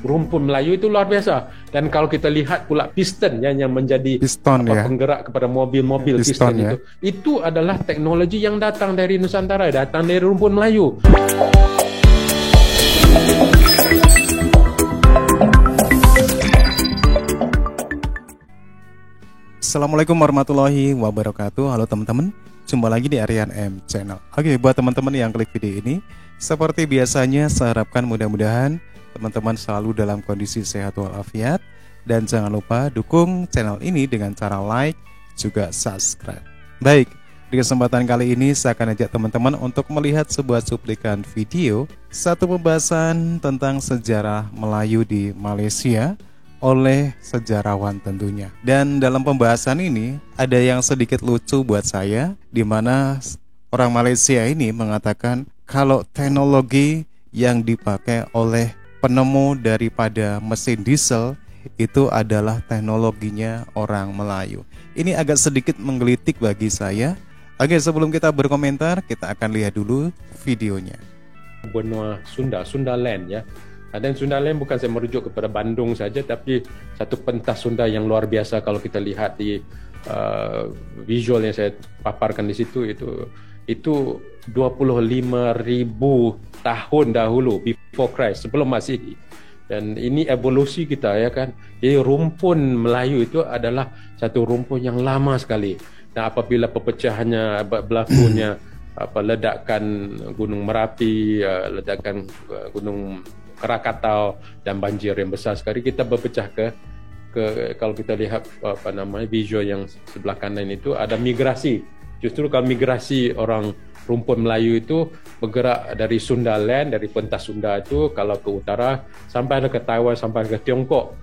rumpun Melayu itu luar biasa. Dan kalau kita lihat pula piston yang menjadi penggerak kepada mobil-mobil piston itu adalah teknologi yang datang dari Nusantara, datang dari rumpun Melayu. Assalamualaikum warahmatullahi wabarakatuh. Halo teman-teman, jumpa lagi di Aryan M Channel. Oke, buat teman-teman yang klik video ini, seperti biasanya saya harapkan mudah-mudahan teman-teman selalu dalam kondisi sehat walafiat. Dan jangan lupa dukung channel ini dengan cara like, juga subscribe. Baik, di kesempatan kali ini saya akan ajak teman-teman untuk melihat sebuah cuplikan video satu pembahasan tentang sejarah Melayu di Malaysia oleh sejarawan tentunya. Dan dalam pembahasan ini ada yang sedikit lucu buat saya, di mana orang Malaysia ini mengatakan kalau teknologi yang dipakai oleh penemu daripada mesin diesel itu adalah teknologinya orang Melayu. Ini agak sedikit menggelitik bagi saya. Oke, sebelum kita berkomentar, kita akan lihat dulu videonya. Benua Sunda, Sundaland ya. Dan Sundaland bukan saya merujuk kepada Bandung saja, tapi satu pentas Sunda yang luar biasa. Kalau kita lihat di visual yang saya paparkan di situ, itu 25,000 tahun dahulu, before Christ, sebelum Masihi. Dan ini evolusi kita ya kan. Jadi rumpun Melayu itu adalah satu rumpun yang lama sekali. Dan apabila perpecahannya berlakunya ledakan Gunung Merapi, ledakan Gunung Krakatau dan banjir yang besar sekali, kita berpecah ke kalau kita lihat visual yang sebelah kanan itu ada migrasi. Justru kalau migrasi orang rumpun Melayu itu bergerak dari Sundaland, dari pentas Sunda itu, kalau ke utara sampai ke Taiwan, sampai ke Tiongkok,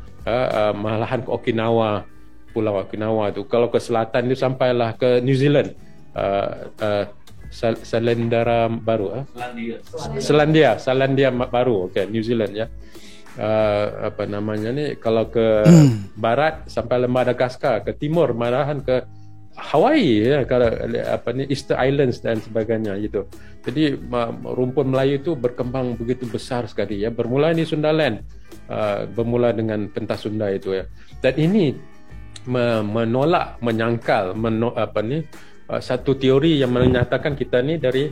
malahan ke Okinawa, Pulau Okinawa itu. Kalau ke selatan itu sampailah ke New Zealand, Selandia Baru, Selandia Baru, New Zealand ya. Kalau ke barat sampai Madagaskar, ke timur malahan ke Hawaii ya, kalau Easter Islands dan sebagainya gitu. Jadi rumpun Melayu itu berkembang begitu besar sekali ya. Bermula di Sundaland, bermula dengan pentas Sunda itu ya. Dan ini menolak, menyangkal satu teori yang menyatakan kita ni dari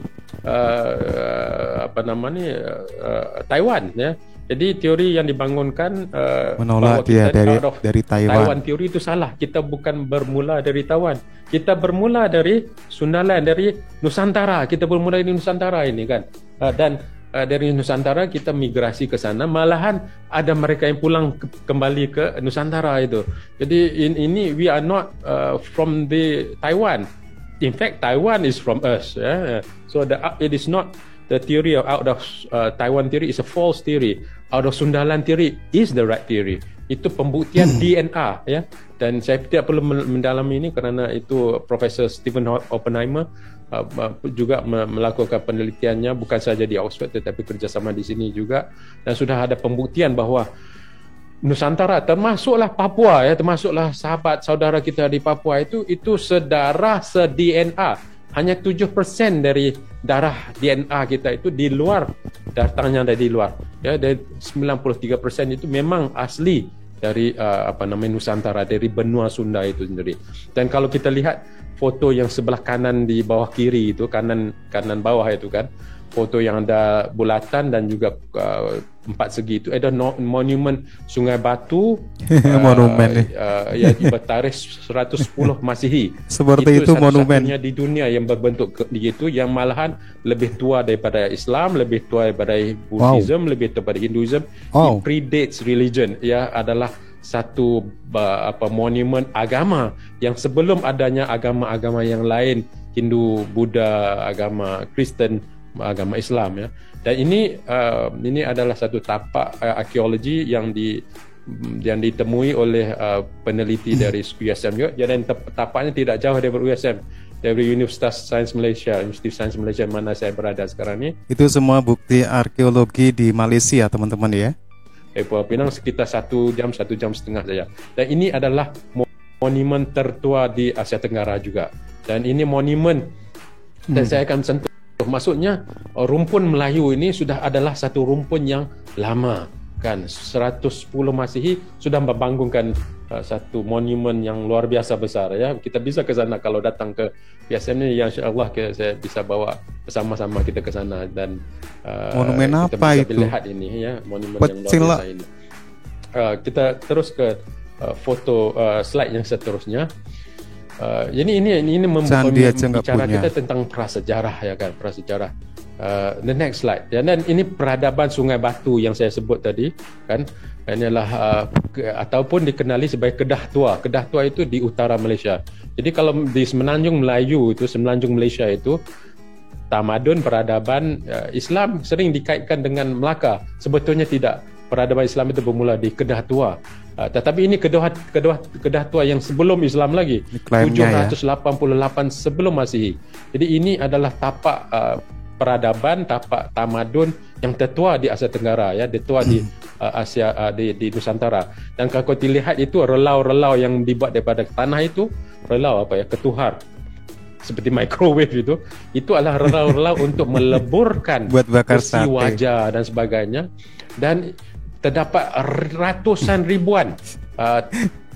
Taiwan ya. Jadi teori yang dibangunkan menolak dia dari Taiwan. Taiwan teori itu salah. Kita bukan bermula dari Taiwan. Kita bermula dari Sundaland, dari Nusantara. Kita bermula dari Nusantara ini kan. Dan dari Nusantara kita migrasi ke sana. Malahan ada mereka yang pulang kembali ke Nusantara itu. Jadi ini we are not from the Taiwan. In fact, Taiwan is from us. So it is not the theory out of Taiwan theory is a false theory. Out of Sundaland theory is the right theory. Itu pembuktian DNA ya. Dan saya tidak perlu mendalami ini kerana itu Profesor Stephen Oppenheimer juga melakukan penelitiannya bukan saja di Oxford tetapi kerjasama di sini juga, dan sudah ada pembuktian bahawa Nusantara termasuklah Papua ya, termasuklah sahabat saudara kita di Papua itu sedarah, se-DNA. Hanya 7% dari darah DNA kita itu di luar, datangnya dari luar. Ya, dan 93% itu memang asli dari Nusantara, dari benua Sunda itu sendiri. Dan kalau kita lihat foto yang sebelah kanan di bawah kiri itu, kanan bawah itu kan, foto yang ada bulatan dan juga empat segi itu ada monumen Sungai Batu monumen yang bertarikh 110 Masihi. Seperti itu monumen di dunia yang berbentuk begitu, yang malahan lebih tua daripada Islam, lebih tua daripada Buddhism, lebih tua daripada Hinduism. It predates religion ya, adalah satu monumen agama yang sebelum adanya agama-agama yang lain, Hindu, Buddha, agama Kristen, agama Islam ya. Dan ini adalah satu tapak arkeologi yang ditemui oleh peneliti dari USM juga. Dan tapaknya tidak jauh dari USM, dari Universitas Sains Malaysia, Institut Sains Malaysia mana saya berada sekarang ni. Itu semua bukti arkeologi di Malaysia teman-teman ya. Pulau Pinang sekitar 1 jam 1.5 jam saja. Dan ini adalah monumen tertua di Asia Tenggara juga. Dan ini monumen dan saya akan sentuh. Maksudnya rumpun Melayu ini sudah adalah satu rumpun yang lama. kan 110 Masihi sudah membangunkan satu monumen yang luar biasa besar ya. Kita bisa ke sana kalau datang ke, biasanya ya insya-Allah saya bisa bawa bersama-sama kita ke sana, dan monumen kita apa bisa itu? melihat ini ya, monumen Pecil yang luar biasa ini. Kita terus ke foto slide yang seterusnya. Ini membicara kita tentang prasejarah ya kan, prasejarah. The next slide. Dan ini peradaban Sungai Batu yang saya sebut tadi kan. Ini adalah ataupun dikenali sebagai Kedah Tua. Kedah Tua itu di utara Malaysia. Jadi kalau di Semenanjung Malaysia itu tamadun peradaban Islam sering dikaitkan dengan Melaka. Sebetulnya tidak. Peradaban Islam itu bermula di Kedah Tua. Tetapi ini Kedah Tua yang sebelum Islam lagi, 788 sebelum Masihi. Jadi ini adalah tapak peradaban, tapak tamadun yang tertua di Asia Tenggara ya, tertua di Asia di Nusantara. Dan kalau dilihat itu relau-relau yang dibuat daripada tanah itu, relau ketuhar seperti microwave itu adalah relau-relau untuk meleburkan buat bakar besi sate, wajah dan sebagainya. Dan terdapat ratusan ribuan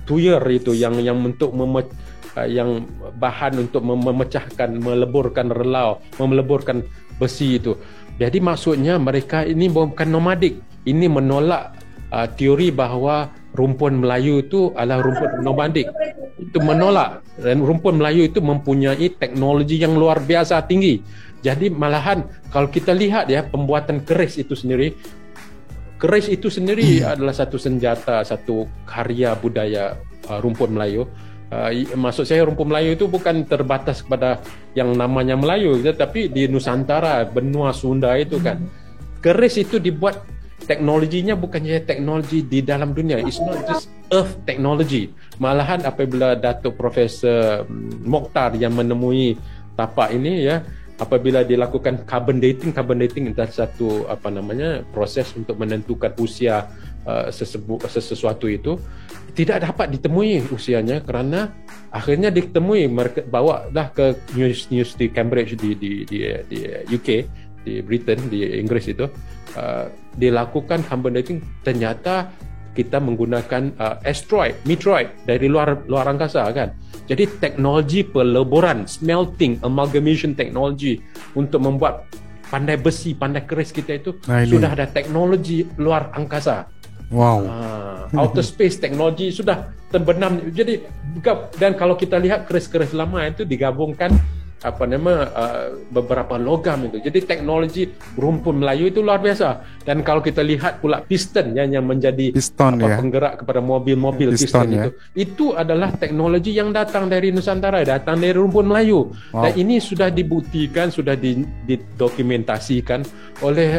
tuyul itu yang untuk yang bahan untuk memecahkan, meleburkan relau, meleburkan besi itu. Jadi maksudnya mereka ini bukan nomadik. Ini menolak teori bahawa rumpun Melayu itu adalah rumpun nomadik. Itu menolak. Dan rumpun Melayu itu mempunyai teknologi yang luar biasa tinggi. Jadi malahan kalau kita lihat ya, pembuatan keris itu sendiri adalah satu senjata, satu karya budaya rumpun Melayu. Maksud saya rumpun Melayu itu bukan terbatas kepada yang namanya Melayu, tetapi di Nusantara, benua Sunda itu kan. Keris itu dibuat, teknologinya bukan saja teknologi di dalam dunia. It's not just earth technology. Malahan apabila Datuk Profesor Mokhtar yang menemui tapak ini ya, apabila dilakukan carbon dating adalah satu proses untuk menentukan usia sesuatu itu, tidak dapat ditemui usianya kerana akhirnya ditemui, bawa dah ke University Cambridge di UK, di Britain, di Inggris itu, dilakukan carbon dating. Ternyata kita menggunakan meteoroid dari luar angkasa kan. Jadi teknologi peleburan, smelting, amalgamation technology untuk membuat pandai besi, pandai keris kita itu sudah ada teknologi luar angkasa. Wow. Outer space teknologi sudah terbenam. Jadi dan kalau kita lihat keris-keris lama itu digabungkan beberapa logam itu. Jadi teknologi rumpun Melayu itu luar biasa. Dan kalau kita lihat pula piston yang menjadi penggerak kepada mobil-mobil piston itu adalah teknologi yang datang dari Nusantara, datang dari rumpun Melayu. Wow. Dan ini sudah dibuktikan, sudah didokumentasikan oleh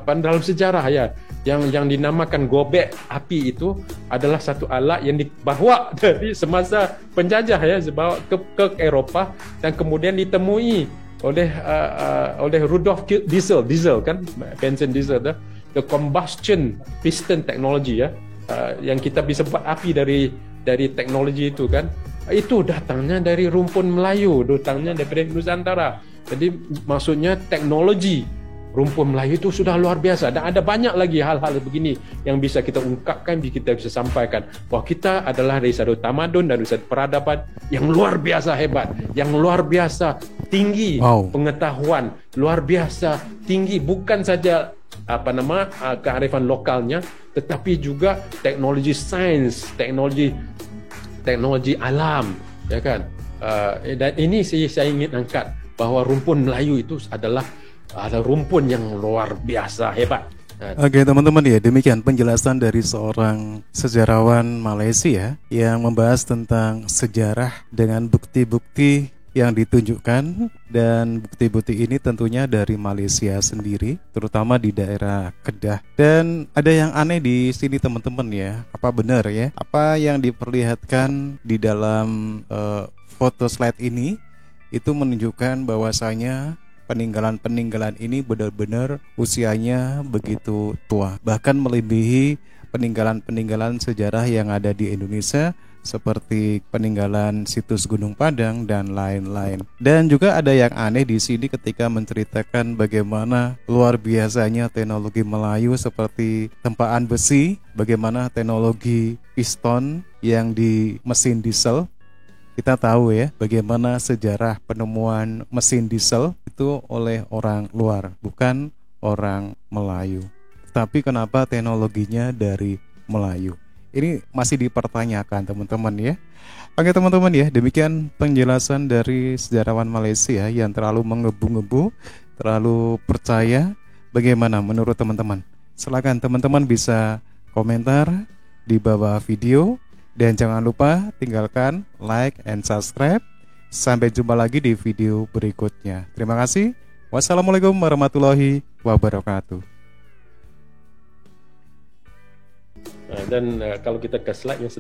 dalam sejarah ya. Yang dinamakan gobek api itu adalah satu alat yang dibawa dari semasa penjajah ya, dibawa ke Eropah dan kemudian ditemui oleh Rudolf Diesel kan, bensin diesel dah, the combustion piston technology ya, yang kita bisa buat api dari teknologi itu kan, itu datangnya dari rumpun Melayu, datangnya dari Nusantara. Jadi maksudnya teknologi rumpun Melayu itu sudah luar biasa, dan ada banyak lagi hal-hal begini yang bisa kita ungkapkan, kita bisa sampaikan bahawa kita adalah dari satu tamadun dan dari satu peradaban yang luar biasa hebat, yang luar biasa tinggi. Pengetahuan luar biasa tinggi, bukan saja kearifan lokalnya, tetapi juga teknologi sains, teknologi alam ya kan. Dan ini saya ingin angkat bahawa rumpun Melayu itu adalah ada rumpun yang luar biasa hebat. Oke teman-teman ya, demikian penjelasan dari seorang sejarawan Malaysia yang membahas tentang sejarah dengan bukti-bukti yang ditunjukkan, dan bukti-bukti ini tentunya dari Malaysia sendiri, terutama di daerah Kedah. Dan ada yang aneh di sini teman-teman ya, apa benar ya apa yang diperlihatkan di dalam foto slide ini itu menunjukkan bahwasanya peninggalan ini benar-benar usianya begitu tua, bahkan melebihi peninggalan sejarah yang ada di Indonesia seperti peninggalan situs Gunung Padang dan lain-lain. Dan juga ada yang aneh di sini ketika menceritakan bagaimana luar biasanya teknologi Melayu seperti tempaan besi, bagaimana teknologi piston yang di mesin diesel. Kita tahu ya bagaimana sejarah penemuan mesin diesel itu oleh orang luar, bukan orang Melayu. Tapi kenapa teknologinya dari Melayu? Ini masih dipertanyakan teman-teman ya. Oke teman-teman ya, demikian penjelasan dari sejarawan Malaysia yang terlalu menggebu-gebu, terlalu percaya. Bagaimana menurut teman-teman? Silakan teman-teman bisa komentar di bawah video. Dan jangan lupa tinggalkan like and subscribe. Sampai jumpa lagi di video berikutnya. Terima kasih. Wassalamualaikum warahmatullahi wabarakatuh. Dan kalau kita ke slide yang